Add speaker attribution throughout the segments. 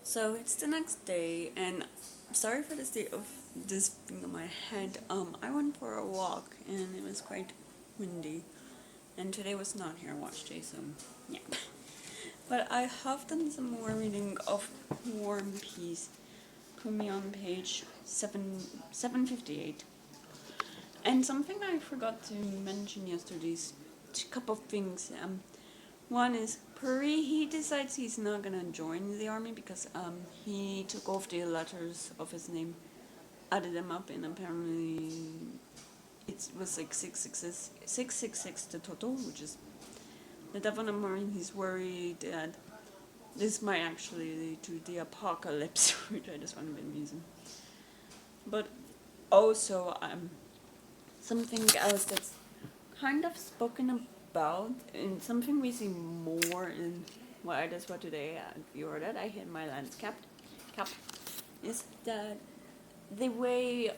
Speaker 1: So it's the next day, and sorry for the state of this thing on my head. I went for a walk, and it was quite windy, and today was not here watch day, so yeah. But I have done some more reading of War and Peace. Put me on page 758. And something I forgot to mention yesterday is a couple of things. One is Puri, he decides he's not gonna join the army because he took off the letters of his name, added them up, and apparently it was like 666 the total, which is the devil number, and he's worried that this might actually lead to the apocalypse, which I just find a bit amusing. But also, something else that's kind of spoken about, and something we see more in what I just read today, if you heard that, I hit my lens cap, is that the way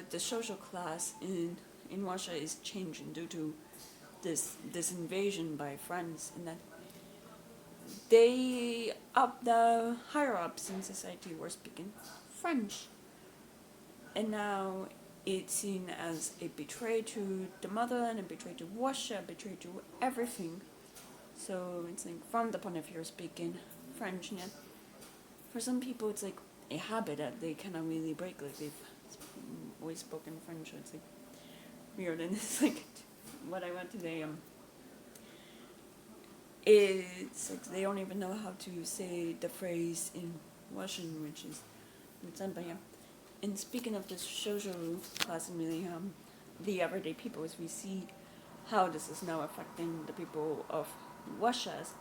Speaker 1: the social class in Russia is changing due to this invasion by France, and that the higher ups in society were speaking French, and now it's seen as a betray to the motherland, a betray to Russia, a betray to everything. So it's like frowned upon if you're speaking French, and yet for some people it's like a habit that they cannot really break. Like they've always spoken French, so it's like weird. And it's like what I read today. It's like they don't even know how to say the phrase in Russian, which is yeah. And speaking of the social class and really the everyday people, as we see how this is now affecting the people of Russia, as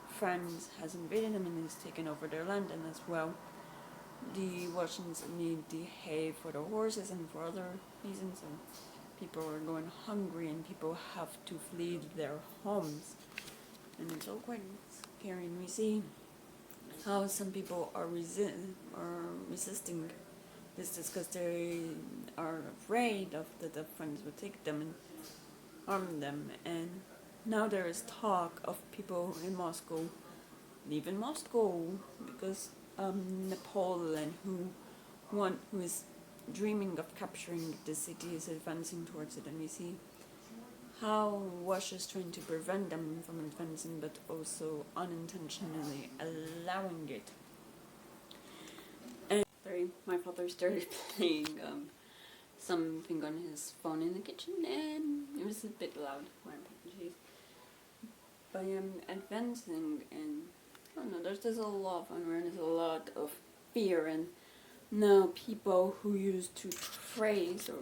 Speaker 1: France has invaded them and has taken over their land, and as well the Russians need the hay for the horses and for other reasons, and people are going hungry and people have to flee their homes, and it's all quite scary. And we see how some people are resisting this is because they are afraid of that the French would take them and harm them. And now there is talk of people in Moscow leaving Moscow because Napoleon, who is dreaming of capturing the city, is advancing towards it, and we see how Russia is trying to prevent them from advancing, but also unintentionally allowing it. And sorry, my father started playing something on his phone in the kitchen, and it was a bit loud. My apologies. But I'm advancing, and I don't know. There's a lot of unrest, a lot of fear, and now people who used to praise or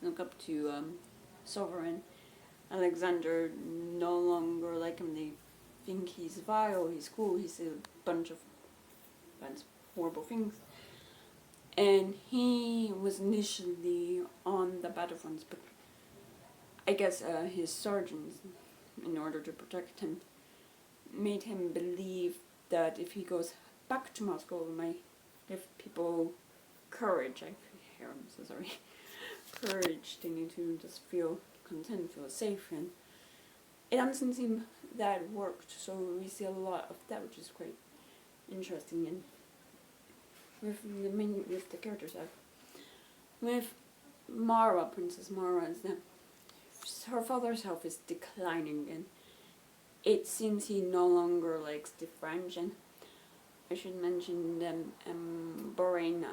Speaker 1: look up to sovereign Alexander no longer like him. They think he's vile, he's cool, he's a bunch of horrible things. And he was initially on the battlefronts, but I guess his sergeants, in order to protect him, made him believe that if he goes back to Moscow, it might give people courage. I hear him, so sorry. Courage. They need to just feel content, feel safe, and it doesn't seem that worked. So we see a lot of that, which is quite interesting. And with the characters, with Mara, Princess Mara, is that her father's health is declining, and it seems he no longer likes the French. And I should mention them, Boraine,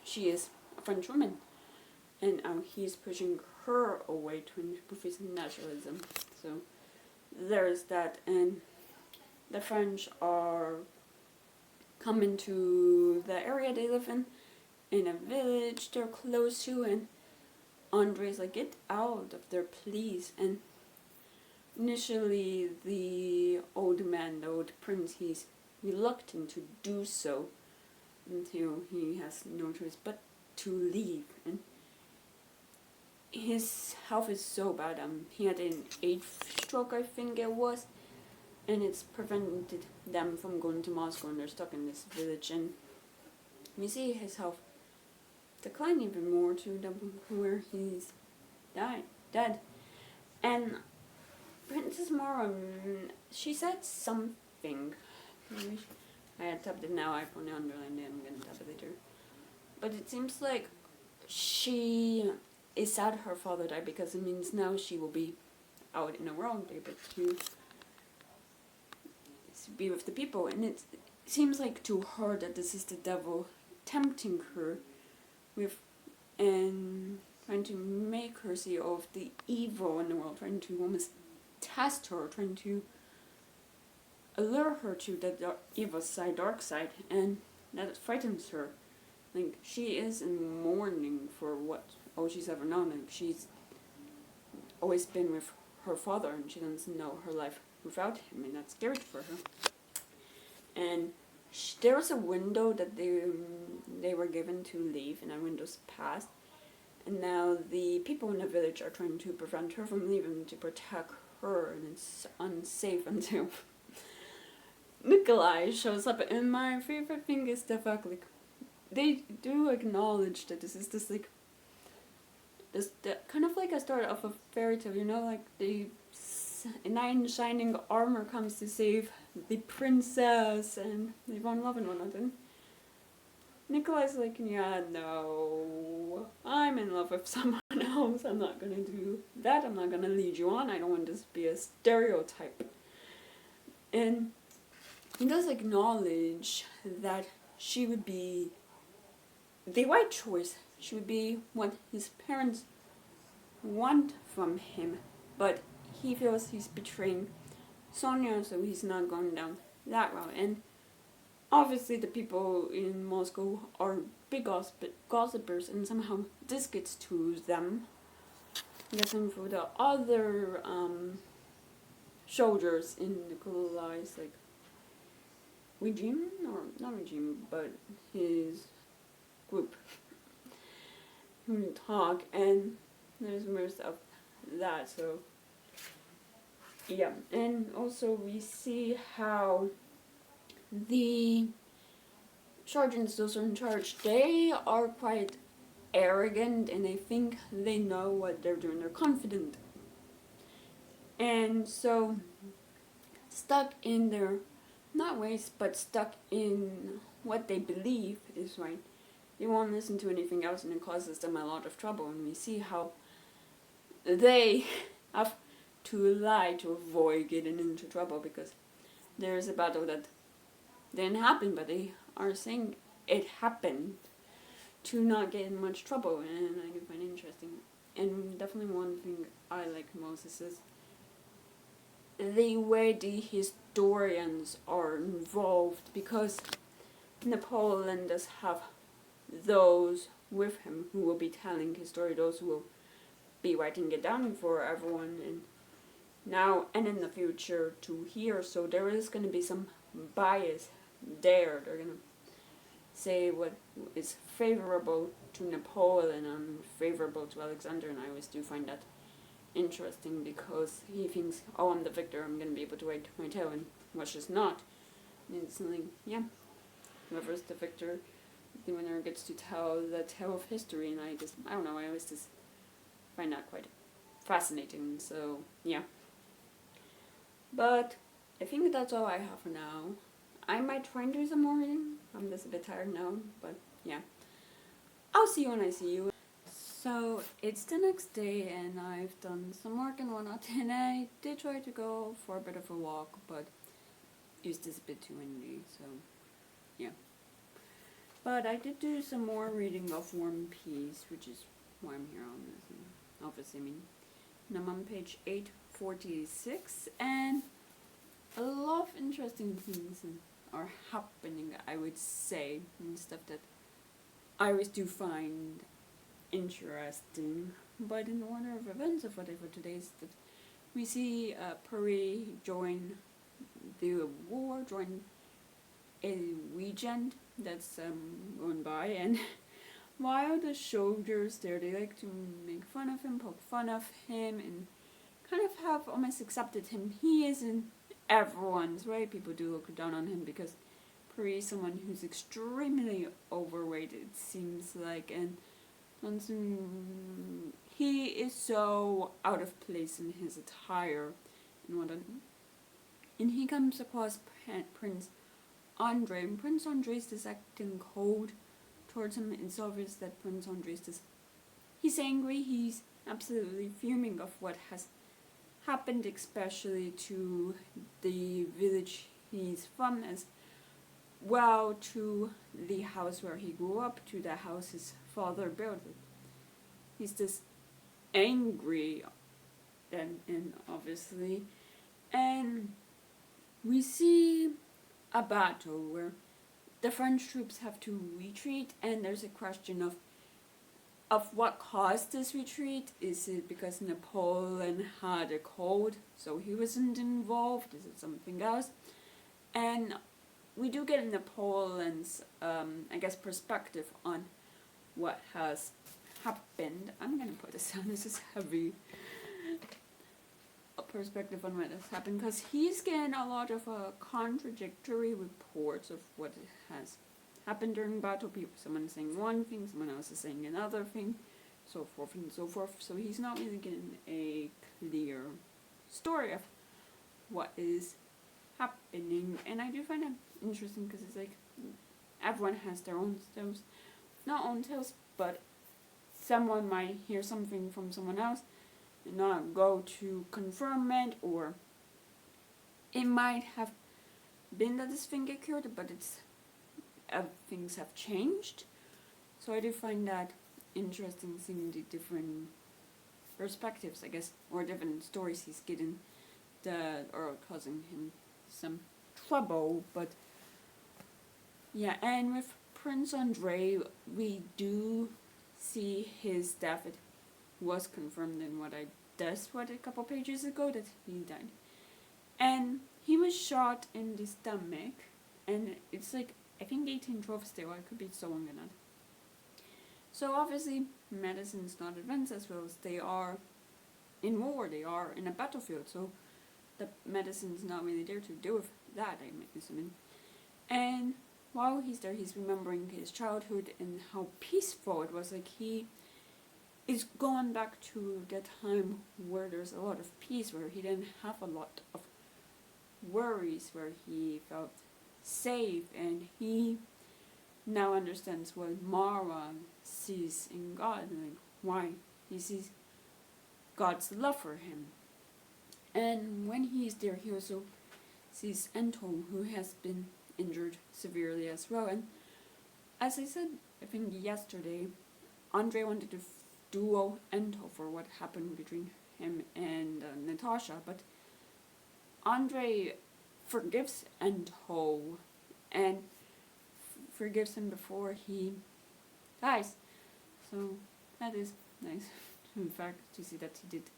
Speaker 1: she is a French woman, and he's pushing her away with his nationalism. So there's that, and the French are coming to the area they live in a village they're close to, and Andre's like, get out of there, please. And initially the old man, the old prince, he's reluctant to do so until he has no choice but to leave. And his health is so bad. He had an 8th stroke, I think it was, and it's prevented them from going to Moscow, and they're stuck in this village. And we see his health decline even more to the where he's dead. And Princess Mara, she said something. I had tapped it now, I only underlined it, I'm gonna tap it later. But it seems like she is sad her father died because it means now she will be out in the world, be able to be with the people. And it seems like to her that this is the devil tempting her with and trying to make her see all of the evil in the world, trying to almost test her, trying to allure her to the evil side, dark side, and that frightens her. Like, she is in mourning for what all she's ever known. Like, she's always been with her father, and she doesn't know her life without him, and that's scary for her. And there was a window that they were given to leave, and that window's passed. And now the people in the village are trying to prevent her from leaving to protect her, and it's unsafe until Nikolai shows up. And my favorite thing is the fact, like, they do acknowledge that this is this, like, this kind of like a start of a fairy tale, you know, like the knight in shining armor comes to save the princess, and they fall in love and whatnot. And Nikolai's like, yeah, no, I'm in love with someone else. I'm not gonna do that. I'm not gonna lead you on. I don't want this to be a stereotype. And he does acknowledge that she would be the right choice. She would be what his parents want from him, but he feels he's betraying Sonia, so he's not going down that route. And obviously the people in Moscow are big gossipers, and somehow this gets to them. Guessing for the other soldiers in Nikolai's, like, regime, or not regime, but his group, who talk, and there's most of that. So yeah, and also we see how the sergeants, those are in charge, they are quite arrogant, and they think they know what they're doing. They're confident, and so stuck in their, not ways, but stuck in what they believe is right. They won't listen to anything else, and it causes them a lot of trouble. And we see how they have to lie to avoid getting into trouble, because there's a battle that didn't happen, but they are saying it happened to not get in much trouble, and I can find it interesting. And definitely one thing I like most is the way the historians are involved, because Napoleon does have those with him who will be telling his story, those who will be writing it down for everyone and now and in the future to hear. So there is going to be some bias there. They're going to say what is favorable to Napoleon and favorable to Alexander, and I always do find that interesting, because he thinks, oh, I'm the victor, I'm going to be able to write my tale, and what's just not. And it's like, yeah, whoever's the victor, the winner gets to tell the tale of history, and I don't know, I always just find that quite fascinating. So yeah, but I think that's all I have for now. I might try and do some more reading. I'm just a bit tired now, but yeah, I'll see you when I see you. So it's the next day, and I've done some work and whatnot, and I did try to go for a bit of a walk, but it was just a bit too windy, so yeah. But I did do some more reading of One Piece, which is why I'm here on this. And obviously, I mean, and I'm on page 846, and a lot of interesting things are happening, I would say, and stuff that I always do find interesting. But in order of events of whatever today is that we see Puri join the war, join a regent that's going by, and while the soldiers there, they like to make fun of him, poke fun of him, and kind of have almost accepted him. He isn't everyone's, right? People do look down on him because Puri is someone who's extremely overweight, it seems like, and he is so out of place in his attire and whatnot. And he comes across Prince Andre, and Prince Andre is just acting cold towards him. It's obvious that Prince Andre is just, he's angry, he's absolutely fuming of what has happened, especially to the village he's from, as well to the house where he grew up, to the house his father built. He's just angry, and obviously, and we see a battle where the French troops have to retreat, and there's a question of what caused this retreat. Is it because Napoleon had a cold, so he wasn't involved? Is it something else? And we do get Napoleon's, I guess, perspective on what has happened. I'm gonna put this on, this is heavy. A perspective on what has happened, because he's getting a lot of contradictory reports of what has happened during battle. People, someone saying one thing, someone else is saying another thing, so forth and so forth. So he's not really getting a clear story of what is happening, and I do find that interesting because it's like everyone has their own tales, not own tales, but someone might hear something from someone else and not go to confirm it, or it might have been that this thing occurred, but it's things have changed. So I do find that interesting, seeing the different perspectives, I guess, or different stories he's getting that are causing him some trouble. But yeah, and with Prince Andre, we do see his death. It was confirmed in what I just read a couple pages ago that he died, and he was shot in the stomach, and it's like I think 1812 still. I could be so wrong on that. So obviously, medicine's not advanced as well as they are in war. They are in a battlefield, so the medicine's not really there to deal with that, I'm assuming. And while he's there, he's remembering his childhood and how peaceful it was. Like, he is going back to the time where there's a lot of peace, where he didn't have a lot of worries, where he felt safe, and he now understands what Mara sees in God, and like why he sees God's love for him. And when he's there, he also sees Anton, who has been injured severely as well. And as I said, I think yesterday, Andre wanted to duo Anton for what happened between him and Natasha, but Andre forgives Anton and forgives him before he dies. So that is nice, in fact, to see that he did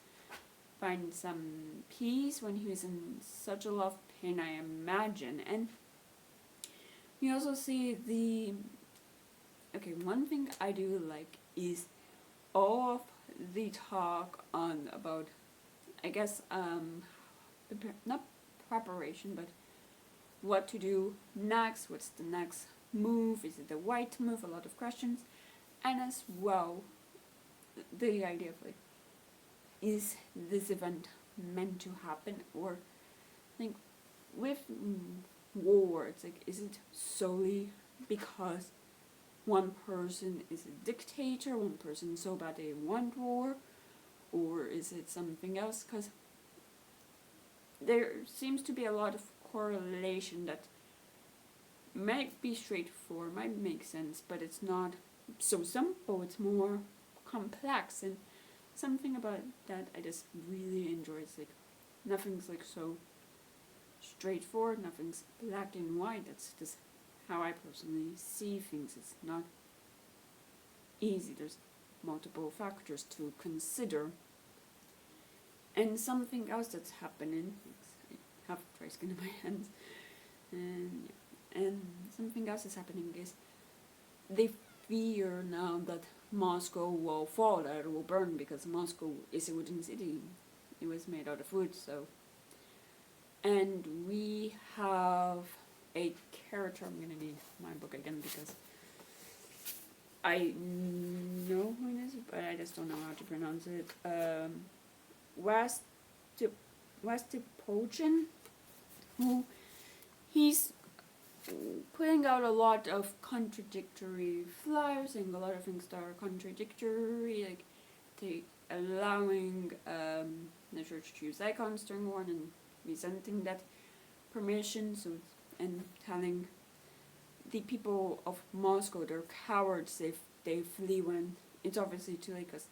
Speaker 1: find some peace when he was in such a lot of pain, I imagine. And we also see one thing I do like is all of the talk on about, I guess, not preparation, but what to do next, what's the next move, is it the right move, a lot of questions, and as well, the idea of like, is this event meant to happen, or like with war, it's like, is it solely because one person is a dictator, one person so bad they want war, or is it something else? Because there seems to be a lot of correlation that might be straightforward, might make sense, but it's not so simple, it's more complex. And something about that I just really enjoy. It's like nothing's like so straightforward, nothing's black and white. That's just how I personally see things. It's not easy, there's multiple factors to consider. And something else that's happening, I have dry skin in my hands, and something else is happening is they fear now that Moscow will fall, that it will burn, because Moscow is a wooden city. It was made out of wood, so. And we have a character, I'm gonna need my book again because I know who it is, but I just don't know how to pronounce it. Westipochin, who he's putting out a lot of contradictory flyers, saying a lot of things that are contradictory, like allowing the church to use icons during war and resenting that permission, so and telling the people of Moscow they're cowards if they flee when it's obviously too late, because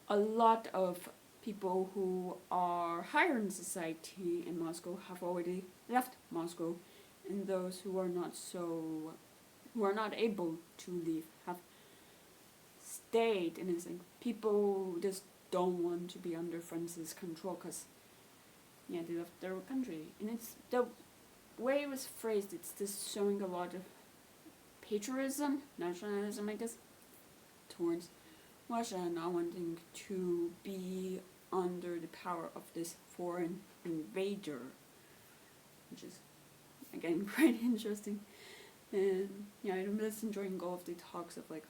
Speaker 1: a lot of people who are higher in society in Moscow have already left Moscow, and those who are not able to leave have stayed. And it's like people just don't want to be under France's control because they left their country. And it's the way it was phrased, it's just showing a lot of patriotism, nationalism, I guess, towards Russia not wanting to be under the power of this foreign invader, which is again quite interesting. And I'm just enjoying all of the talks of like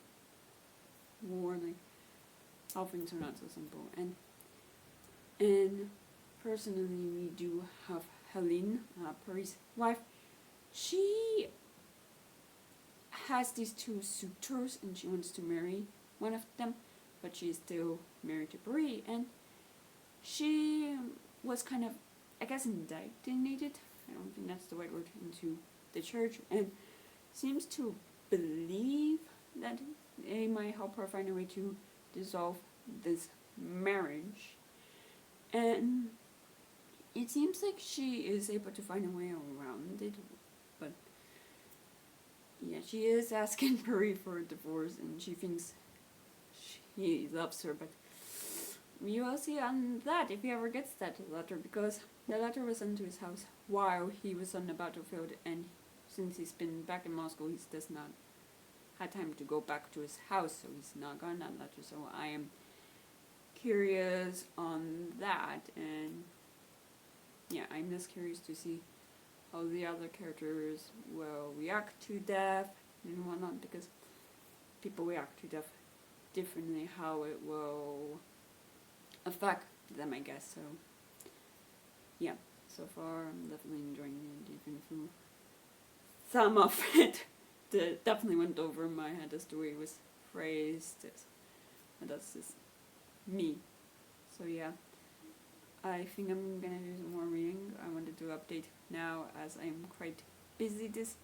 Speaker 1: war, like how things are not so simple. And personally, we do have Helene, Paris' wife. She has these two suitors, and she wants to marry one of them, but she's still married to Paris, and she was kind of, I guess, indoctrinated, I don't think that's the right word, into the church, and seems to believe that it might help her find a way to dissolve this marriage. And it seems like she is able to find a way around it, but she is asking Paris for a divorce, and she thinks he loves her, but we will see on that if he ever gets that letter, because the letter was sent to his house while he was on the battlefield, and since he's been back in Moscow, he's just not had time to go back to his house, so he's not gotten that letter. So I am curious on that, and I'm just curious to see how the other characters will react to death and whatnot, because people react to death differently, how it will affect them, I guess. So so far I'm definitely enjoying it, even through some of it that definitely went over my head as the way it was phrased, and that's just me. So I think I'm gonna do some more reading. I wanted to update now as I'm quite busy this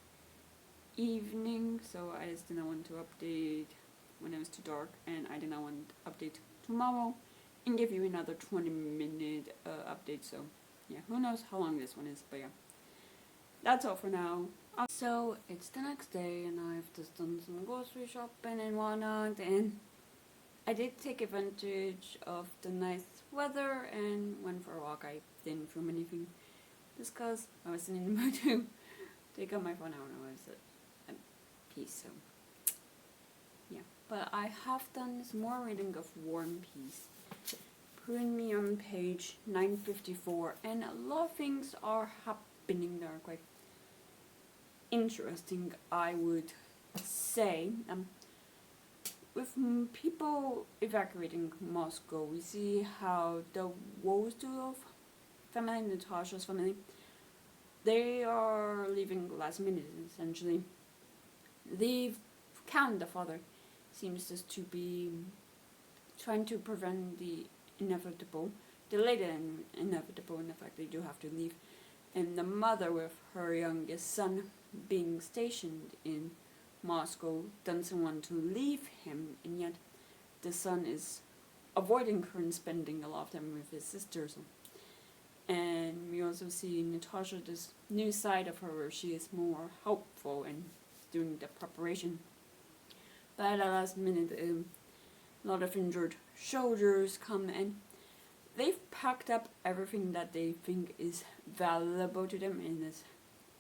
Speaker 1: evening, so I just didn't want to update when it was too dark, and I did not want to update tomorrow and give you another 20-minute update. So who knows how long this one is, but that's all for now. So it's the next day, and I've just done some grocery shopping and whatnot, and I did take advantage of the nice weather and went for a walk. I didn't film anything just because I was in the mood to take out my phone. I don't know, I was at peace, so but I have done some more reading of War and Peace. Putting me on page 954, and a lot of things are happening that are quite interesting, I would say. With people evacuating Moscow, we see how the Wozdulov family, Natasha's family, they are leaving last minute, essentially. The Count, the father, seems just to be trying to prevent the inevitable, delayed and inevitable, in the fact they do have to leave. And the mother, with her youngest son being stationed in Moscow, doesn't want to leave him, and yet the son is avoiding her and spending a lot of time with his sisters. And we also see Natasha, this new side of her where she is more helpful and doing the preparation. But at the last minute, a lot of injured soldiers come, and they've packed up everything that they think is valuable to them,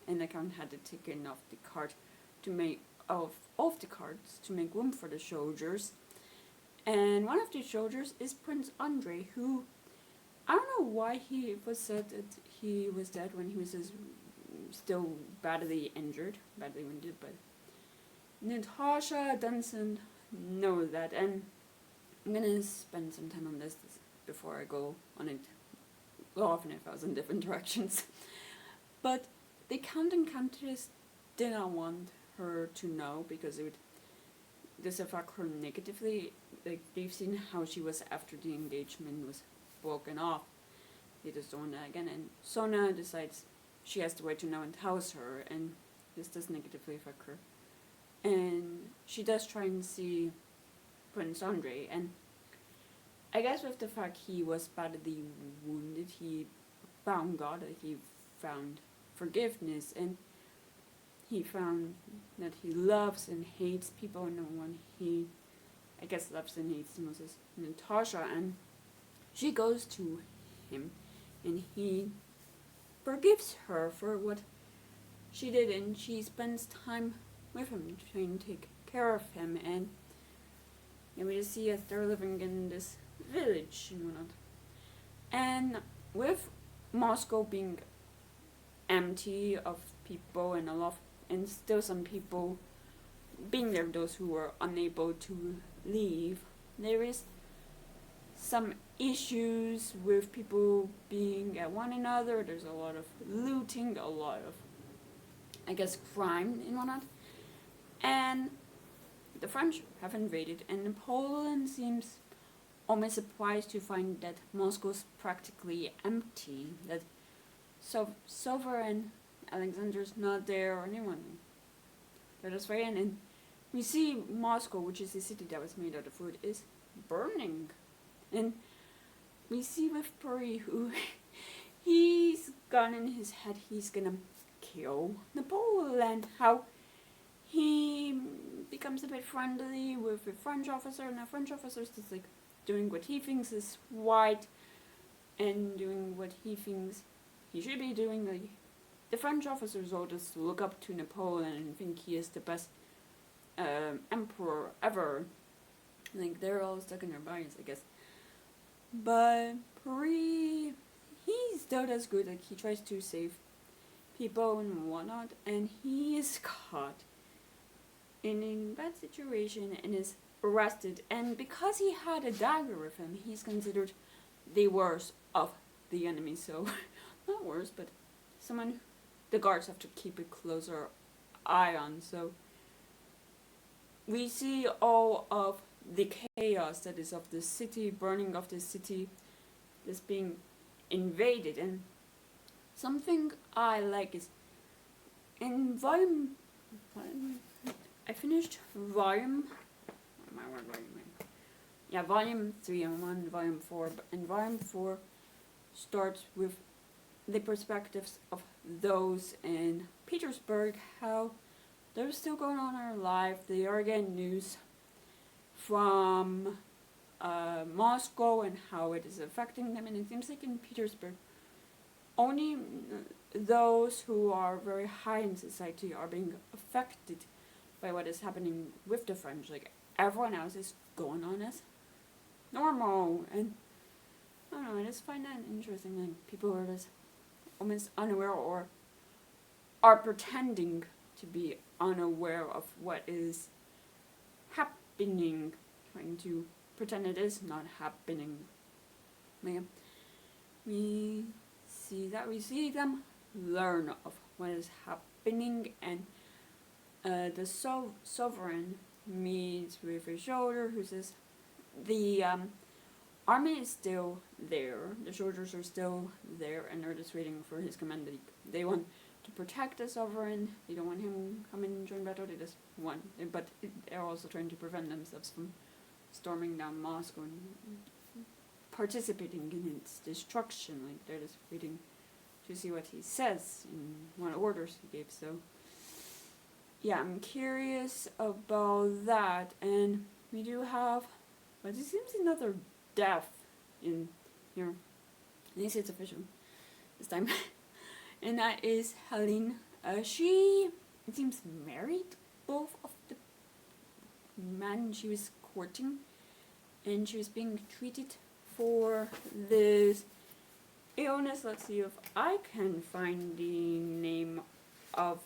Speaker 1: and the Count had to take it off the cart to make off the carts to make room for the soldiers. And one of the soldiers is Prince Andrei, who I don't know why he was said that he was dead when he was still badly injured, badly wounded, but Natasha doesn't know that, and I'm gonna spend some time on this before I go on it often if I was in different directions. But the Count and Countess did not want her to know because it would disaffect her negatively. Like, they've seen how she was after the engagement was broken off. They just don't want that again, and Sona decides she has the right to know and tells her, and this does negatively affect her. And she does try and see Prince Andre, and I guess with the fact he was badly wounded, he found God, he found forgiveness, and he found that he loves and hates people, and the one he, I guess, loves and hates the most is Natasha, and she goes to him, and he forgives her for what she did, and she spends time with him, trying to take care of him, and we just see as they're living in this village and whatnot. And with Moscow being empty of people and still some people being there, those who were unable to leave, there is some issues with people being at one another. There's a lot of looting, a lot of, I guess, crime and whatnot. And the French have invaded, and Poland seems almost surprised to find that Moscow's practically empty, that Sovereign Alexander's not there or anyone. They're just right in, and we see Moscow, which is a city that was made out of wood, is burning. And we see with Puri, who he's gone in his head, he's gonna kill Napoleon, how he becomes a bit friendly with a French officer, and the French officer's just like doing what he thinks is right and doing what he thinks he should be doing. Like, the French officers all just look up to Napoleon and think he is the best emperor ever. Like, they're all stuck in their bodies, I guess. But Paris, he still does good. Like, he tries to save people and whatnot, and he is caught in a bad situation and is arrested. And because he had a dagger with him, he's considered the worst of the enemy. So, not worse, but someone the guards have to keep a closer eye on. So, we see all of the chaos that is of the city, burning of the city, this being invaded. And something I like is in volume, I finished volume 3 and volume 4, and volume 4 starts with the perspectives of those in Petersburg, how they're still going on in their life. They are getting news from Moscow and how it is affecting them, and it seems like in Petersburg only those who are very high in society are being affected by what is happening with the French. Like, everyone else is going on as normal, and I don't know, I just find that interesting. Like, people are just almost unaware or are pretending to be unaware of what is happening, trying to pretend it is not happening. Yeah. We see them learn of what is happening, and the sovereign meets with a soldier who says the army is still there, the soldiers are still there, and they're just waiting for his command. They want to protect the sovereign, they don't want him coming and join battle, they just want, but they're also trying to prevent themselves from storming down Moscow and participating in its destruction. Like, they're just waiting to see what he says and what orders he gave. So yeah, I'm curious about that. And we do have, but it seems another death in here. At least it's official this time. And that is Helene. She, it seems, married both of the men she was courting, and she was being treated for this illness. Let's see if I can find the name of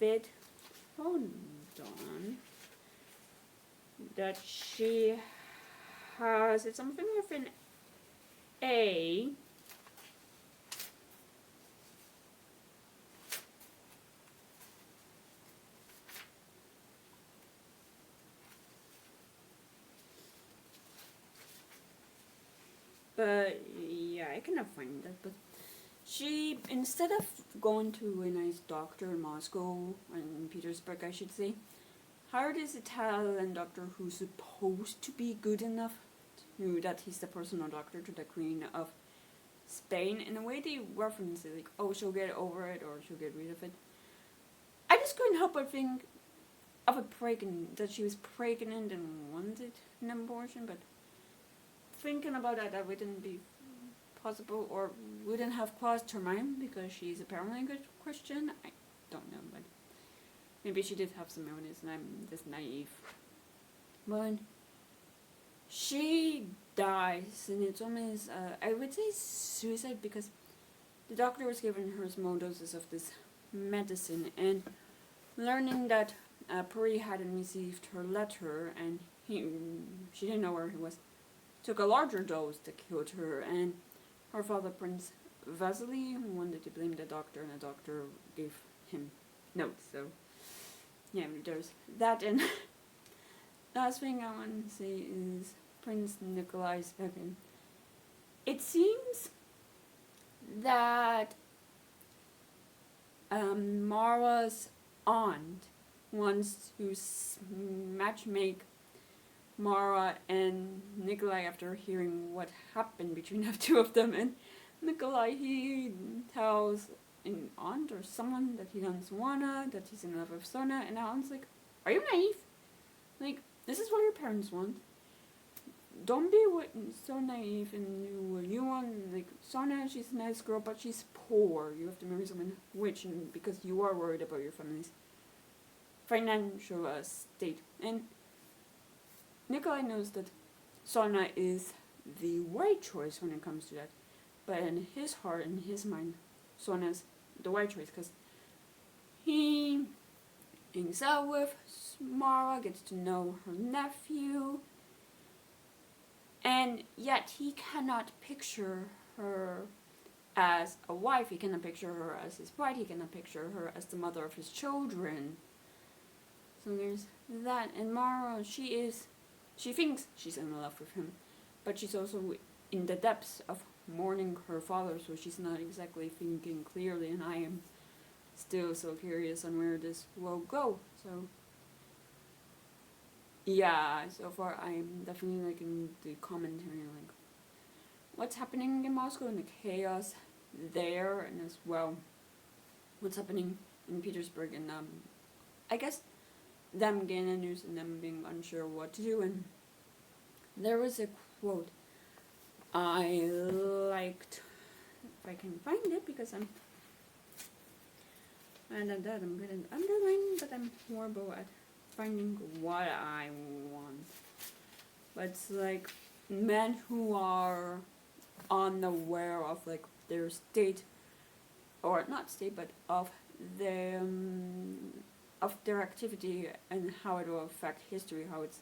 Speaker 1: it. Hold on. That she has, it's something with an A. But yeah, I cannot find that. But she, instead of going to a nice doctor in Moscow, in Petersburg, I should say, hired this Italian doctor who's supposed to be good enough to that he's the personal doctor to the Queen of Spain. In a way, they reference it like, oh, she'll get over it or she'll get rid of it. I just couldn't help but think of that she was pregnant and wanted an abortion, but thinking about that wouldn't be possible or wouldn't have crossed her mind because she's apparently a good Christian. I don't know, but maybe she did have some illness and I'm just naive. But she dies, and it's almost, I would say suicide, because the doctor was giving her small doses of this medicine, and learning that Puri hadn't received her letter and she didn't know where he was, took a larger dose that killed her, and her father, Prince Vasily, wanted to blame the doctor, and the doctor gave him notes. So yeah, there's that. And last thing I want to say is Prince Nikolai's weapon. It seems that Mara's aunt wants to matchmake Mara and Nikolai after hearing what happened between the two of them. And Nikolai, he tells an aunt or someone that he doesn't wanna, that he's in love with Sona, and the aunt's like, are you naive? Like, this is what your parents want. Don't be so naive and do what you want. Like, Sona, she's a nice girl, but she's poor. You have to marry someone rich, and because you are worried about your family's financial state. And Nikolai knows that Sona is the right choice when it comes to that. But in his heart, in his mind, Sona's the right choice, because he hangs out with Mara, gets to know her nephew, and yet he cannot picture her as a wife, he cannot picture her as his bride, he cannot picture her as the mother of his children. So there's that. And Mara, she thinks she's in love with him, but she's also in the depths of mourning her father, so she's not exactly thinking clearly, and I am still so curious on where this will go. So yeah, so far I am definitely liking the commentary, like what's happening in Moscow and the chaos there, and as well what's happening in Petersburg, and I guess them getting the news and them being unsure what to do. And there was a quote I liked, if I can find it, because I'm good at underlining, but I'm horrible at finding what I want. But it's like men who are unaware of like their state, or not state, but of their activity and how it will affect history, how it's,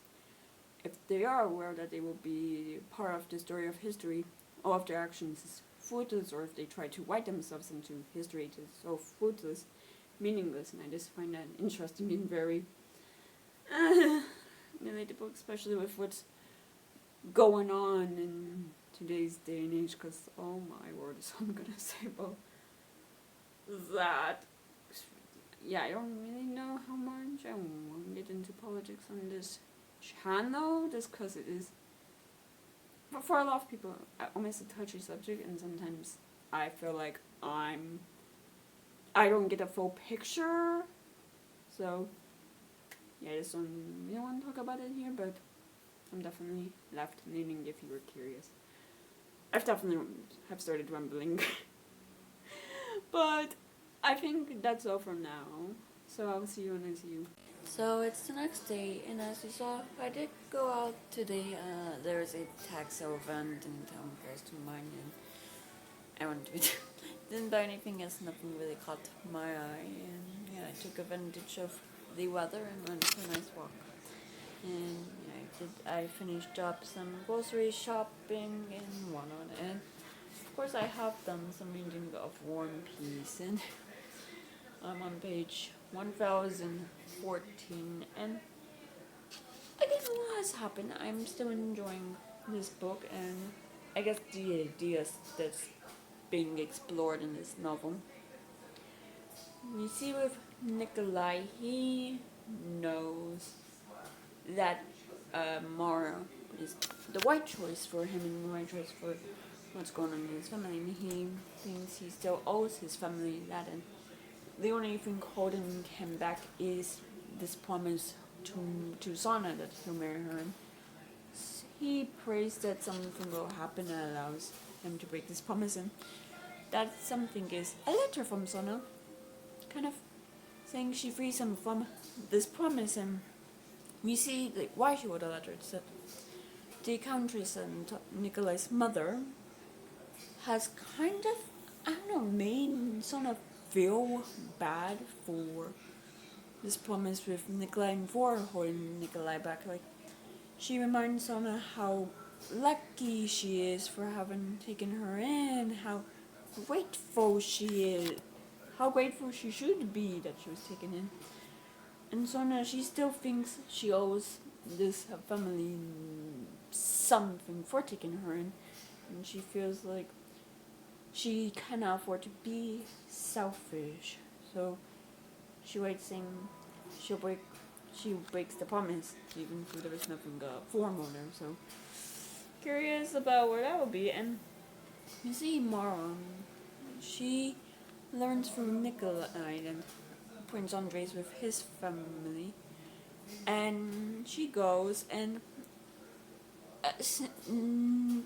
Speaker 1: if they are aware that they will be part of the story of history, all of their actions is fruitless, or if they try to write themselves into history, it is so fruitless, meaningless. And I just find that interesting and very relatable, especially with what's going on in today's day and age, because oh my word is all I'm gonna say about that. Yeah, I don't really know how much I want to get into politics on this channel, just because it is, but for a lot of people, almost a touchy subject, and sometimes I feel like I don't get a full picture, so yeah, I just don't really want to talk about it here, but I'm definitely left leaning if you were curious. I've definitely have started rambling, but I think that's all for now, so I'll see you when I see you. So it's the next day, and as you saw, I did go out today. There's a tax sale event in town close to mine, and I went to it. Didn't buy anything else, nothing really caught my eye, and yeah, I took advantage of the weather and went for a nice walk. And yeah, I finished up some grocery shopping and whatnot, and of course I have done some reading of War and Peace, and I'm on page 1014, and again, a lot has happened. I'm still enjoying this book, and I guess the ideas that's being explored in this novel. You see with Nikolai, he knows that Mara is the right choice for him and the right choice for what's going on in his family. And he thinks he still owes his family that, and the only thing holding him back is this promise to Sana that he'll marry her. And he prays that something will happen that allows him to break this promise, and that something is a letter from Sana, kind of saying she frees him from this promise. And we see like why she wrote a letter. It's that the Countess and Nikolai's mother has kind of, I don't know, made Sana feel bad for this promise with Nikolai and for holding Nikolai back. Like, she reminds Sana how lucky she is for having taken her in, how grateful she is, how grateful she should be that she was taken in. And Sana, she still thinks she owes this family something for taking her in, and she feels like she cannot afford to be selfish. So she waits, saying she breaks the promise, even though there is nothing formal there. So curious about where that will be. And you see Mara, she learns from Nikolai and Prince Andres with his family, and she goes and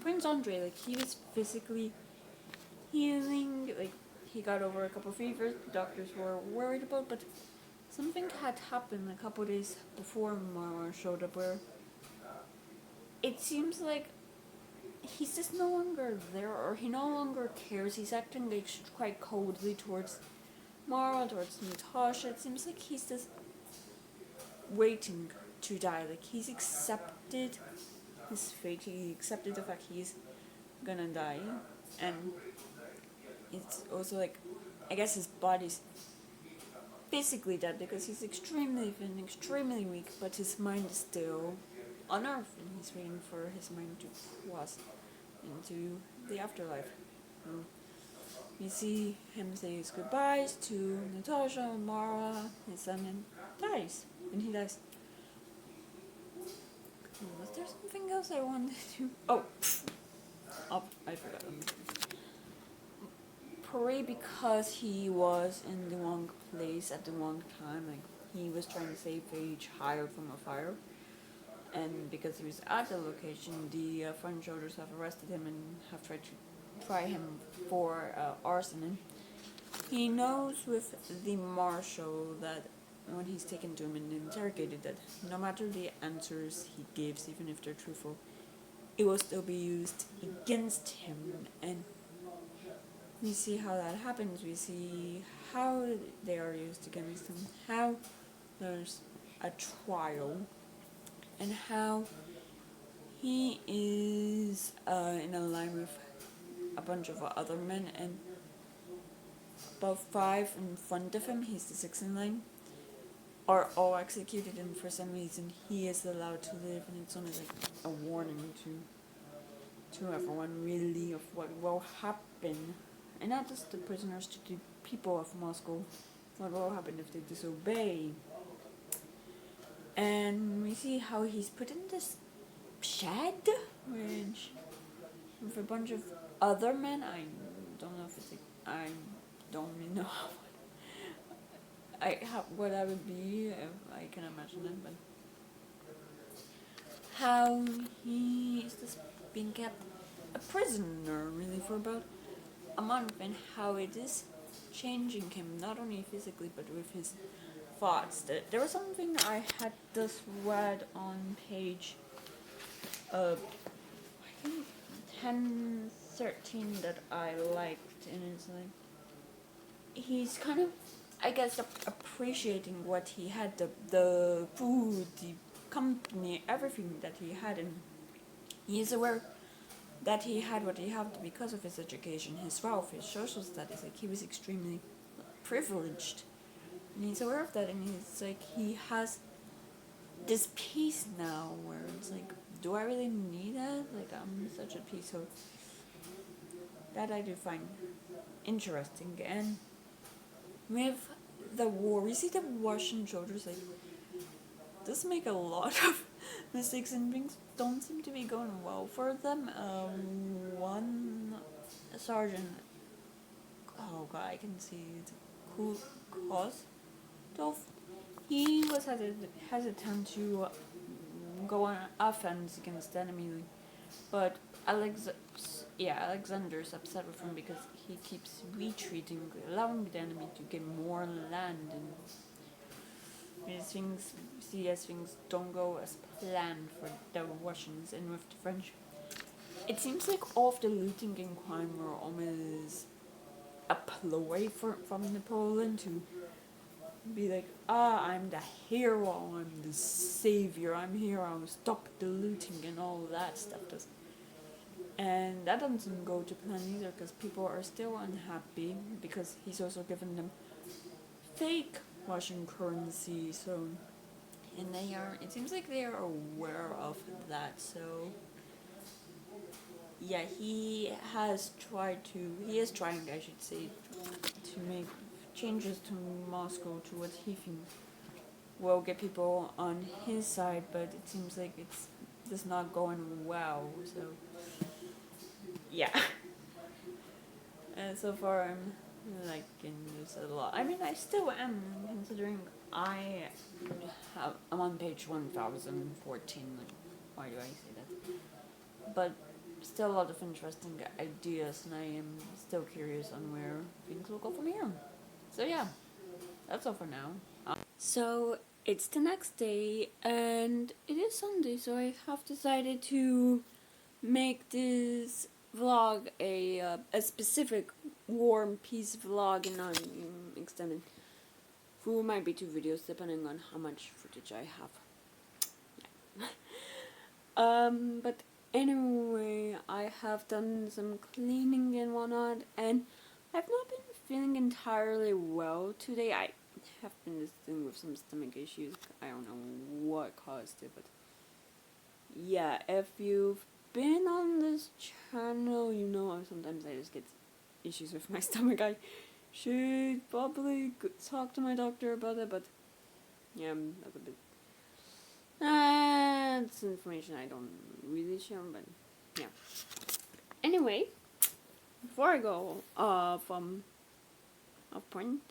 Speaker 1: Prince Andre, like, he was physically healing, like, he got over a couple of fevers the doctors were worried about, but something had happened a couple of days before Mara showed up where it seems like he's just no longer there, or he no longer cares. He's acting like quite coldly towards Mara, towards Natasha. It seems like he's just waiting to die. Like, he's accepted his fate. He accepted the fact he's gonna die, and it's also like, I guess his body's physically dead because he's extremely thin, extremely weak, but his mind is still on Earth, and he's waiting for his mind to cross into the afterlife. You see him say his goodbyes to Natasha, Mara, his son, and dies. And he dies. Was there something else I wanted to... Oh, I forgot. Pray because he was in the wrong place at the wrong time. Like, he was trying to save a child from a fire. And because he was at the location, the French soldiers have arrested him and have tried to try him for arson. And he knows with the marshal that when he's taken to him and interrogated, that no matter the answers he gives, even if they're truthful, it will still be used against him. And we see how that happens. We see how they are used against him, how there's a trial, and how he is in a line with a bunch of other men, and about 5 in front of him, he's the 6th in line, are all executed, and for some reason he is allowed to live, and it's only like a warning to everyone really of what will happen, and not just the prisoners, to the people of Moscow, what will happen if they disobey. And we see how he's put in this shed, which with a bunch of other men. I don't know if it's like, I don't really know what I would be if I can imagine it, but how he is just being kept a prisoner really for about a month, and how it is changing him, not only physically but with his thoughts. There was something I had just read on page I think 1013 that I liked, and it's like he's kind of, I guess, appreciating what he had, the food, the company, everything that he had, and he is aware that he had what he had because of his education, his wealth, his social status. Like, he was extremely privileged, and he's aware of that, and he's like, he has this peace now where it's like, do I really need that? Like, I'm such at peace. So that I do find interesting. And with the war, we see the Russian soldiers like this make a lot of mistakes and things don't seem to be going well for them. One sergeant, oh god, I can see it. Kostov, he was hesitant to go on offense against the enemy, but Alexander's upset with him because he keeps retreating, allowing the enemy to get more land, and things don't go as planned for the Russians. And with the French, it seems like all of the looting and crime were almost a ploy from Napoleon to be like, I'm the hero, I'm the savior, I'm here, I'll stop the looting and all that stuff. And that doesn't go to plan either, because people are still unhappy because he's also given them fake Russian currency. So, and it seems like they are aware of that. So, yeah, he is trying, I should say, to make changes to Moscow to what he thinks will get people on his side, but it seems like it's just not going well. So, yeah. And so far, I'm liking this a lot. I mean, I still am, considering I'm on page 1014. Like, why do I say that? But still a lot of interesting ideas, and I am still curious on where things will go from here. So yeah, that's all for now. So it's the next day, and it is Sunday, so I have decided to make this vlog a specific War and Peace vlog, and not extended. It might be 2 videos depending on how much footage I have. Yeah. But anyway, I have done some cleaning and whatnot, and I've not been feeling entirely well today. I have been dealing with some stomach issues. I don't know what caused it, but yeah, if you've been on this channel, you know sometimes I just get issues with my stomach. I should probably talk to my doctor about it, but yeah, that's a bit. It's information I don't really share, but yeah. Anyway, before I go from a point,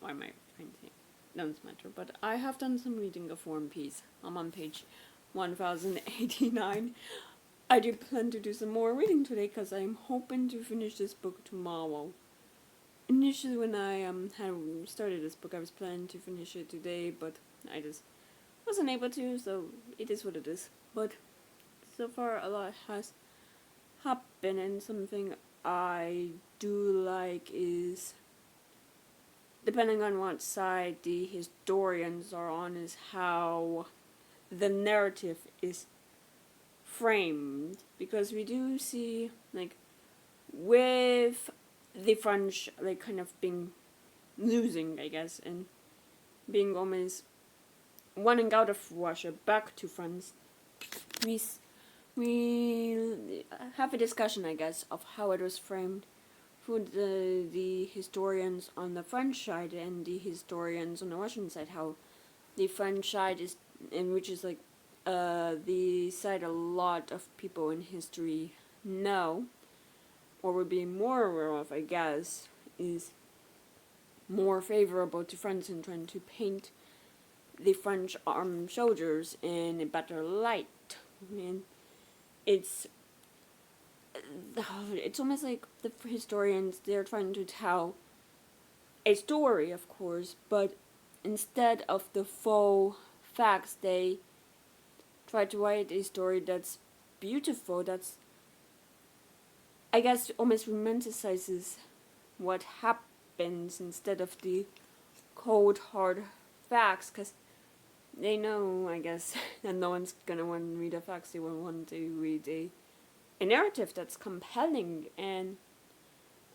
Speaker 1: why am I trying to say? Doesn't matter, but I have done some reading of War and Peace. I'm on page 1089. I do plan to do some more reading today because I'm hoping to finish this book tomorrow. Initially, when I had started this book, I was planning to finish it today, but I just wasn't able to, so it is what it is. But so far, a lot has happened, and something I do like is, depending on what side the historians are on, is how the narrative is framed, because we do see, like, with the French, like, kind of being losing, I guess, and being almost running out of Russia back to France, we have a discussion, I guess, of how it was framed through the historians on the French side and the historians on the Russian side. How the French side is, and which is like the side a lot of people in history know, or would be more aware of, I guess, is more favorable to France and trying to paint the French armed soldiers in a better light. I mean, it's almost like the historians, they're trying to tell a story, of course, but instead of the full facts, they try to write a story that's beautiful, that's, I guess, almost romanticizes what happens instead of the cold, hard facts, because they know, I guess, that no one's gonna want to read the facts. They will want to read a narrative that's compelling, and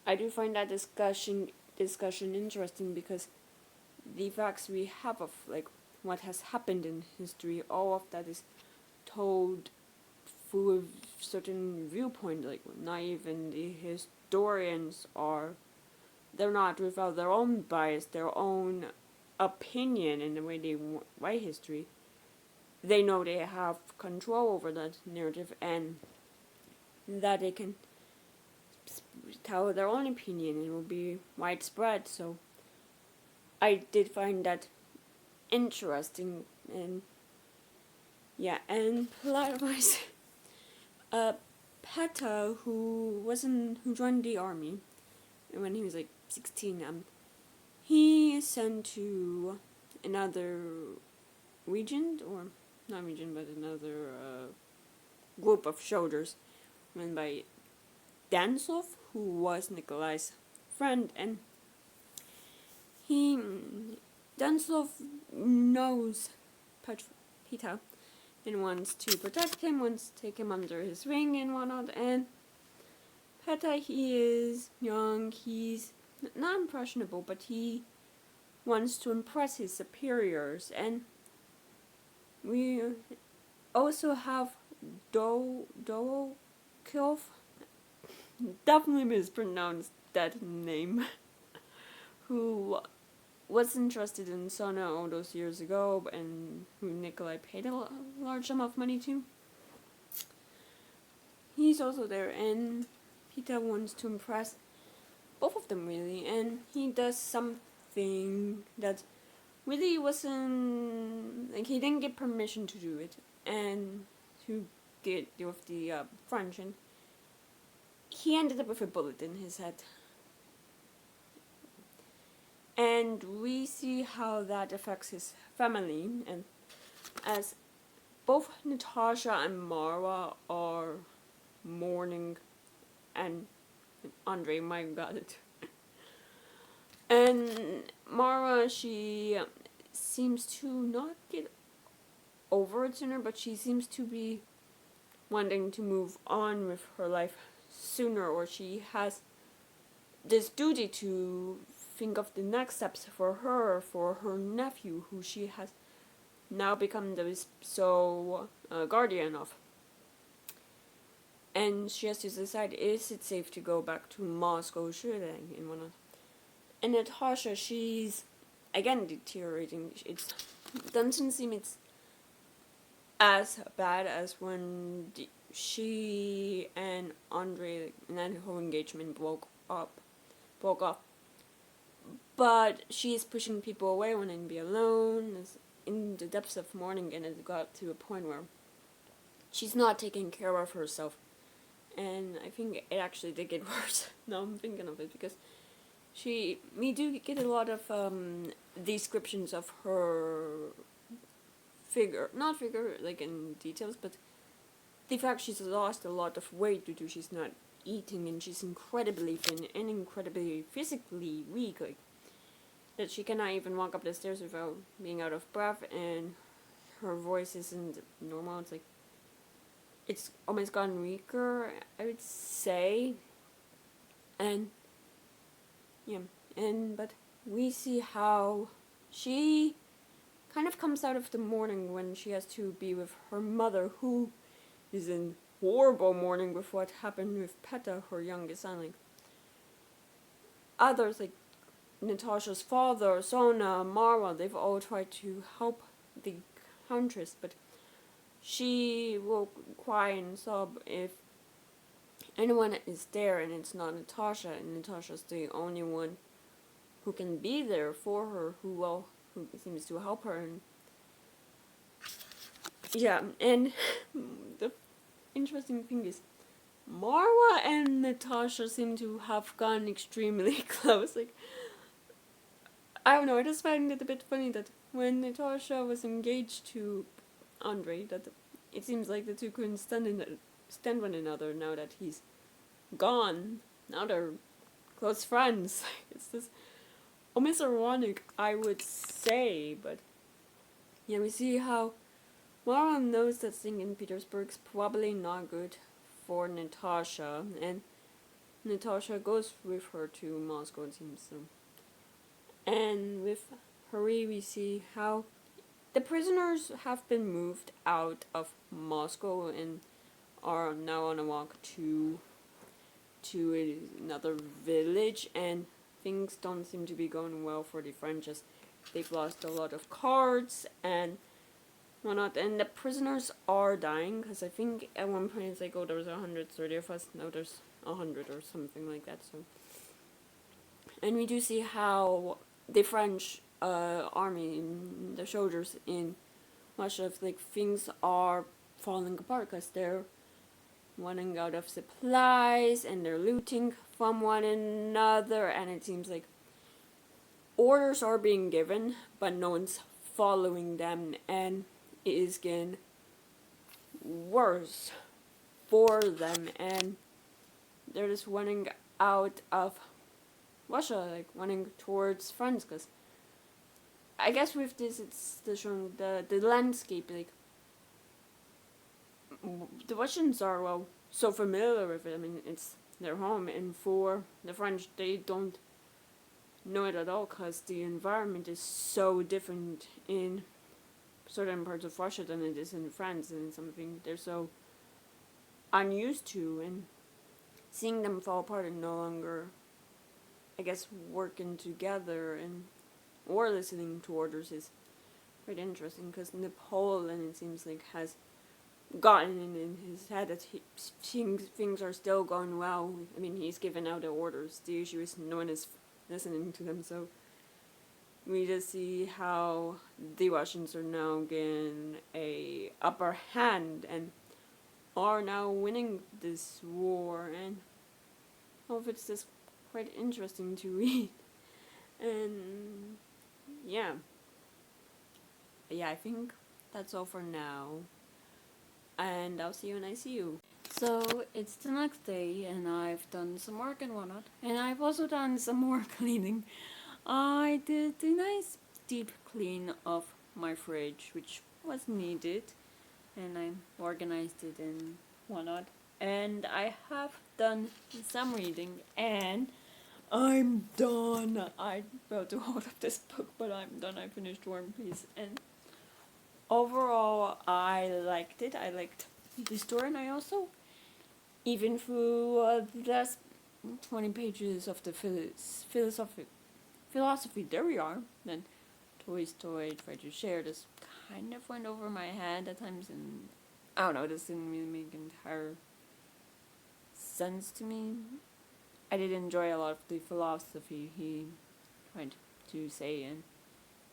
Speaker 1: I do find that discussion interesting, because the facts we have of, like, what has happened in history, all of that is told through a certain viewpoint, like not even the
Speaker 2: historians are, they're not without their own bias, their own opinion in the way they write history. They know they have control over that narrative and that they can tell their own opinion and it will be widespread. So I did find that interesting. And yeah, and plot-wise, Peta, who joined the army when he was like 16, he is sent to another region, or not region, but another group of soldiers run by Dansov, who was Nikolai's friend, and Dansov knows Peta and wants to protect him, wants to take him under his wing and whatnot. And Peta, he is young, he's not impressionable, but he wants to impress his superiors. And we also have Dookilf, definitely mispronounced that name, who was interested in Sona all those years ago and who Nikolai paid a large sum of money to. He's also there, and Peter wants to impress both of them really, and he does something that really wasn't, like, he didn't get permission to do it, and to deal with the French, and he ended up with a bullet in his head. And we see how that affects his family, and as both Natasha and Marwa are mourning, and Andre might got it. And Marwa, she seems to not get over it sooner, but she seems to be wanting to move on with her life sooner, or she has this duty to think of the next steps for her nephew, who she has now become the sole guardian of. And she has to decide, is it safe to go back to Moscow, should I, and whatnot. And Natasha, she's again deteriorating. It doesn't seem it's as bad as when she and Andre, and that whole engagement broke off. But she is pushing people away, wanting to be alone, is in the depths of mourning, and it got to a point where she's not taking care of herself. And I think it actually did get worse. Now I'm thinking of it, because we do get a lot of descriptions of her not figure like in details, but the fact she's lost a lot of weight due to she's not eating, and she's incredibly thin and incredibly physically weak, like that she cannot even walk up the stairs without being out of breath, and her voice isn't normal. It's like it's almost gotten weaker, I would say. And yeah, but we see how she kind of comes out of the mourning when she has to be with her mother, who is in horrible mourning with what happened with Peta, her youngest son. Like others, like Natasha's father, Sona, Marwa, they've all tried to help the Countess, but she will cry and sob if anyone is there and it's not Natasha, and Natasha's the only one who can be there for her, who seems to help her. And yeah, and the interesting thing is Marwa and Natasha seem to have gotten extremely close. Like, I don't know, I just find it a bit funny that when Natasha was engaged to Andre, that it seems like the two couldn't stand one another. Now that he's gone, now they're close friends. It's just almost ironic, I would say, but yeah, we see how Marwa knows that St. Petersburg's probably not good for Natasha, and Natasha goes with her to Moscow, it seems so. And with Hurry, we see how the prisoners have been moved out of Moscow and are now on a walk to to another village, and things don't seem to be going well for the French, as they've lost a lot of cards and whatnot, and the prisoners are dying, because I think at one point it's like, oh, there was 130 of us, now there's 100 or something like that. So, and we do see how the French army, the soldiers in Russia, like, things are falling apart because they're running out of supplies and they're looting from one another, and it seems like orders are being given but no one's following them, and it is getting worse for them, and they're just running out of Russia, like running towards France, because I guess with this it's showing the landscape, like the Russians are, well, so familiar with it. I mean, it's their home, and for the French, they don't know it at all because the environment is so different in certain parts of Russia than it is in France, and it's something they're so unused to, and seeing them fall apart and no longer, I guess, working together and or listening to orders is quite interesting, because Napoleon, it seems like, has gotten in his head that things are still going well. I mean, he's given out the orders. The issue is no one is listening to them, so we just see how the Russians are now getting a upper hand and are now winning this war, and I hope it's just quite interesting to read. And yeah, I think that's all for now, and I'll see you when I see you. So it's the next day, and I've done some work and whatnot, and I've also done some more cleaning. I did a nice deep clean of my fridge, which was needed, and I organized it and whatnot. And I have done some reading, and I'm done. I'm about to hold up this book, but I'm done. I finished War and Peace, and overall, I liked it. I liked the story, and I also, even through the last 20 pages of the philosophy, there we are. Then Tolstoy tried to share this, kind of went over my head at times, and I don't know, this didn't really make entire sense to me. I did enjoy a lot of the philosophy he tried to say and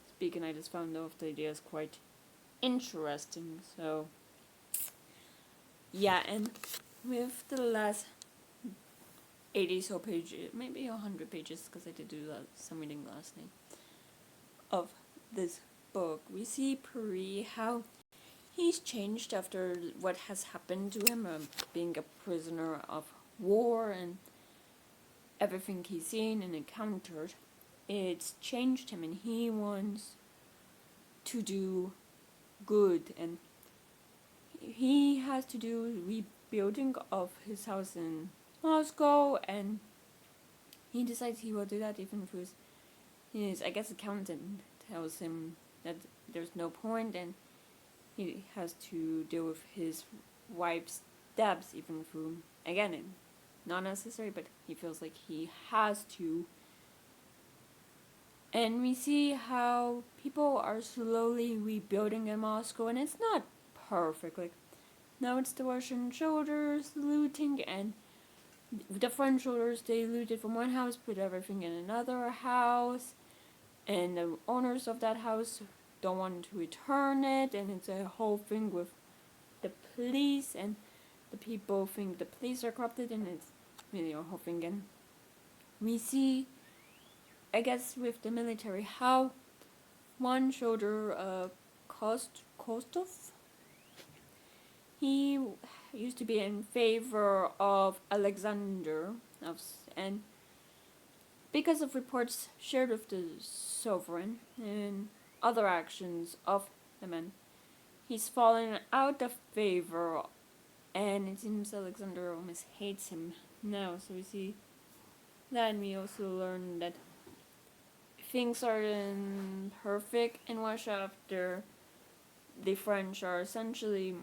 Speaker 2: speak, and I just found all of the ideas quite interesting. So yeah, and with the last 80 so pages, maybe 100 pages, because I did do some reading last night, of this book, we see Paris, how he's changed after what has happened to him, being a prisoner of war and everything he's seen and encountered. It's changed him, and he wants to do good, and he has to do rebuilding of his house in Moscow, and he decides he will do that even if his I guess accountant tells him that there's no point, and he has to deal with his wife's debts, even through, again, not necessary, but he feels like he has to. And we see how people are slowly rebuilding in Moscow, and it's not perfect. Like, now it's the Russian soldiers looting, and the French soldiers, they looted from one house, put everything in another house, and the owners of that house don't want to return it, and it's a whole thing with the police, and the people think the police are corrupted, and it's really a whole thing. And we see, I guess, with the military, how one soldier, Kostov, he used to be in favor of Alexander, and because of reports shared with the sovereign and other actions of the man, he's fallen out of favor, and it seems Alexander almost hates him now. So we see that, and we also learn that things are perfect in Russia after the French are essentially,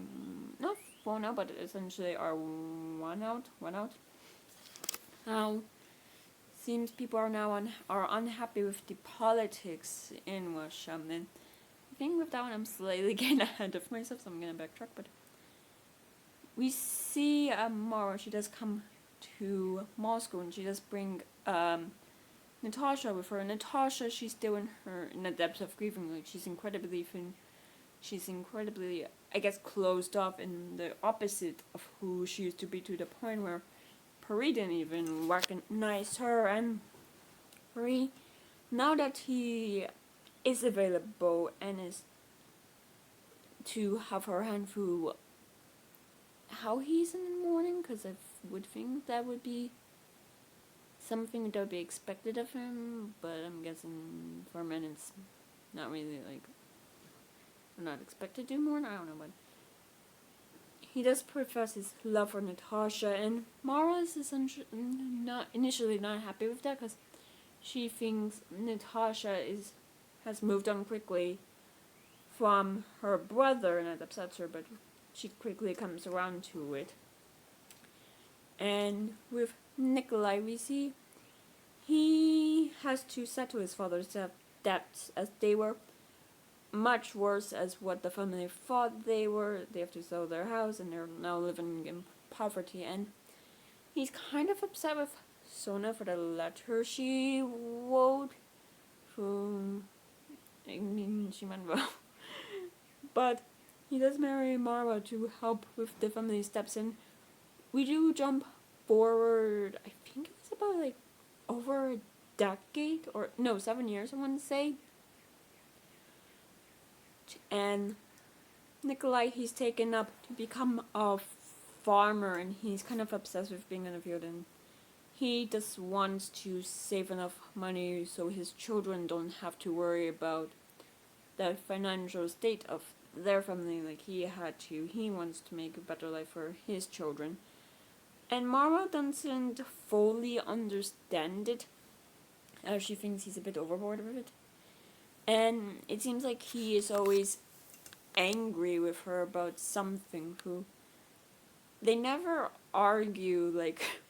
Speaker 2: not won out, but essentially are won out. how seems people are now are unhappy with the politics in Russia. And I think with that one I'm slightly getting ahead of myself, so I'm gonna backtrack. But we see Mara. She does come to Moscow, and she does bring Natasha with her. Natasha, she's still in the depths of grieving. Like she's incredibly I guess, closed off in the opposite of who she used to be, to the point where Pari didn't even recognize her. And Pari, now that he is available and is to have her hand through how he's in the morning, because I would think that would be something that would be expected of him, but I'm guessing for men it's not really like, we're not expected to do more. I don't know, but he does profess his love for Natasha, and Mara is initially not happy with that, because she thinks Natasha has moved on quickly from her brother, and that upsets her, but she quickly comes around to it. And with Nikolai, we see he has to settle his father's debts, as they were much worse as what the family thought they were. They have to sell their house, and they're now living in poverty. And he's kind of upset with Sona for the letter she wrote. I mean, she meant well. But he does marry Mara to help with the family steps. And we do jump forward, I think it was about like over a decade, or no, 7 years I want to say. And Nikolai, he's taken up to become a farmer, and he's kind of obsessed with being in the field, and he just wants to save enough money so his children don't have to worry about the financial state of their family like he had to. He wants to make a better life for his children. And Mara doesn't fully understand it, as she thinks he's a bit overboard with it. And it seems like he is always angry with her about something. They never argue, like,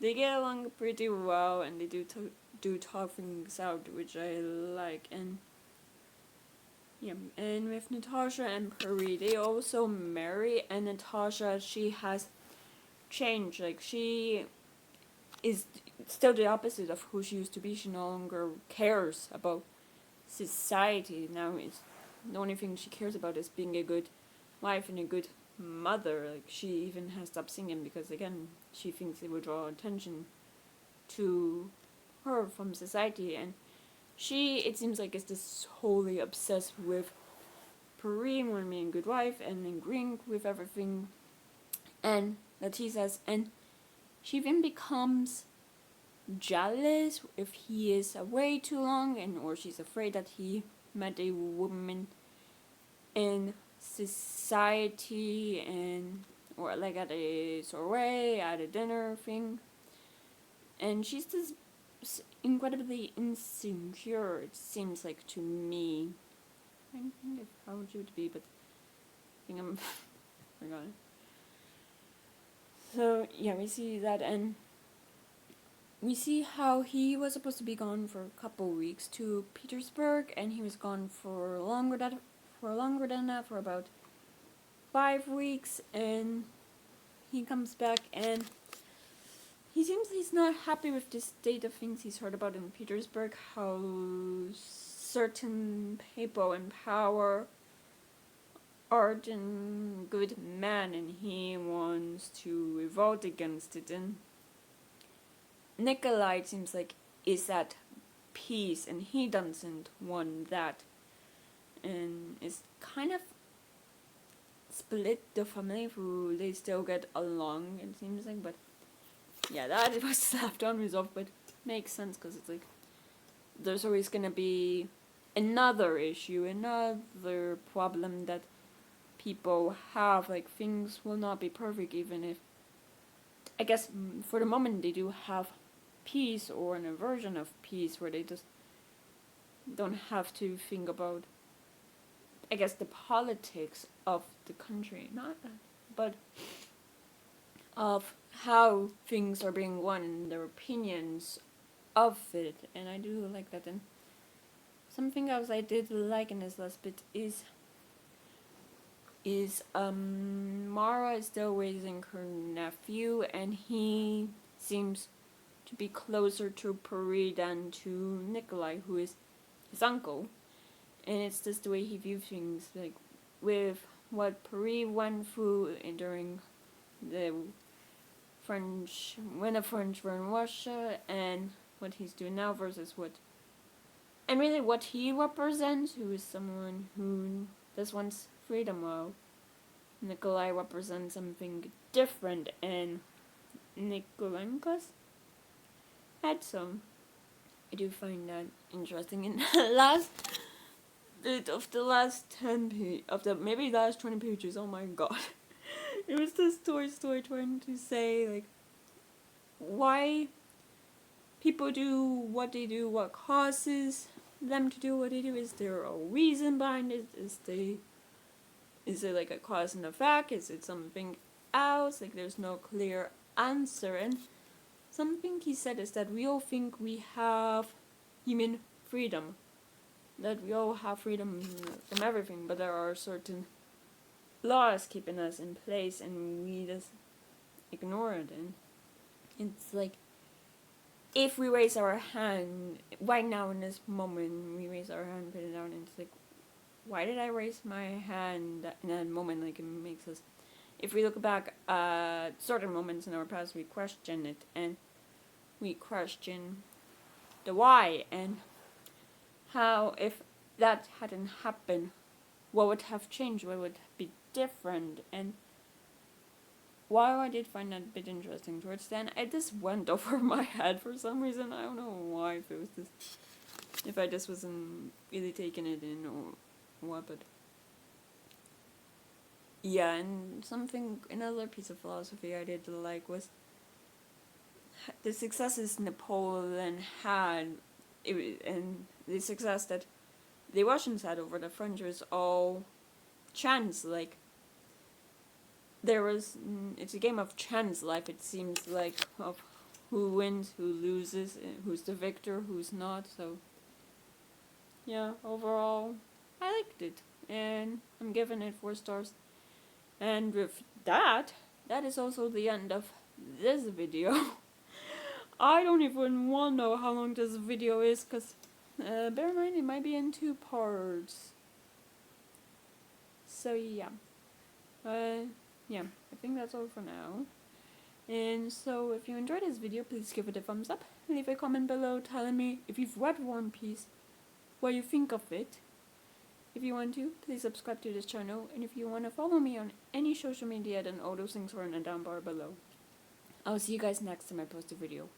Speaker 2: they get along pretty well, and they do talk things out, which I like. And yeah, and with Natasha and Pari, they also marry, and Natasha, she has changed. Like, she is still the opposite of who she used to be. She no longer cares about society. Now it's the only thing she cares about is being a good wife and a good mother. Like, she even has stopped singing because, again, she thinks it would draw attention to her from society. And she, it seems like, is just wholly obsessed with Parim and being a good wife and agreeing with everything and that he says. And she even becomes jealous if he is away too long, and or she's afraid that he met a woman in society, and or like at a soiree, at a dinner thing. And she's just incredibly insecure, it seems like to me. I think how would you be, but I think I'm forgotten. So yeah, we see that, and we see how he was supposed to be gone for a couple weeks to Petersburg, and he was gone for longer than that, for about 5 weeks, and he comes back, and he seems he's not happy with the state of things he's heard about in Petersburg, how certain people in power aren't a good man, and he wants to revolt against it. And Nikolai, it seems like, is at peace, and he doesn't want that, and it's kind of split the family who they still get along, it seems like. But yeah, that was left unresolved, but makes sense, because it's like there's always gonna be another issue, another problem that people have. Like, things will not be perfect, even if, I guess, for the moment they do have peace, or an version of peace, where they just don't have to think about, I guess, the politics of the country, not that, but of how things are being won and their opinions of it, and I do like that. And something else I did like in this last bit is Mara is still raising her nephew, and he seems to be closer to Peri than to Nikolai, who is his uncle. And it's just the way he views things, like with what Peri went through during the when the French were in Russia, and what he's doing now versus and really what he represents, who is someone who just wants freedom, while Nikolai represents something different, and Nikolenko's had some. I do find that interesting. In the last bit of the last 10 of the maybe last 20 pages, oh my god. It was this story trying to say, like, why people do what they do, what causes them to do what they do. Is there a reason behind it? Is it like a cause and effect? Is it something else? Like, there's no clear answer. And something he said is that we all think we have human freedom, that we all have freedom from everything, but there are certain laws keeping us in place, and we just ignore it. And it's like, if we raise our hand right now in this moment, we raise our hand, put it down, and it's like, why did I raise my hand in that moment? Like, it makes us, if we look back at certain moments in our past, we question it, and we question the why, and how, if that hadn't happened, what would have changed, what would be different. And while I did find that a bit interesting towards then, it just went over my head for some reason. I don't know why, if it was just, if I just wasn't really taking it in or what, but yeah. And another piece of philosophy I did like was the successes Napoleon had, and the success that the Russians had over the French was all chance. Like, it's a game of chance life, it seems like, of who wins, who loses, who's the victor, who's not. So yeah, overall I liked it, and I'm giving it 4 stars. And with that is also the end of this video. I don't even want to know how long this video is, because bear in mind it might be in 2 parts. So yeah. Yeah, I think that's all for now. And so if you enjoyed this video, please give it a thumbs up. Leave a comment below telling me if you've read One Piece, what you think of it. If you want to, please subscribe to this channel. And if you want to follow me on any social media, then all those things are in the down bar below. I'll see you guys next time I post a video.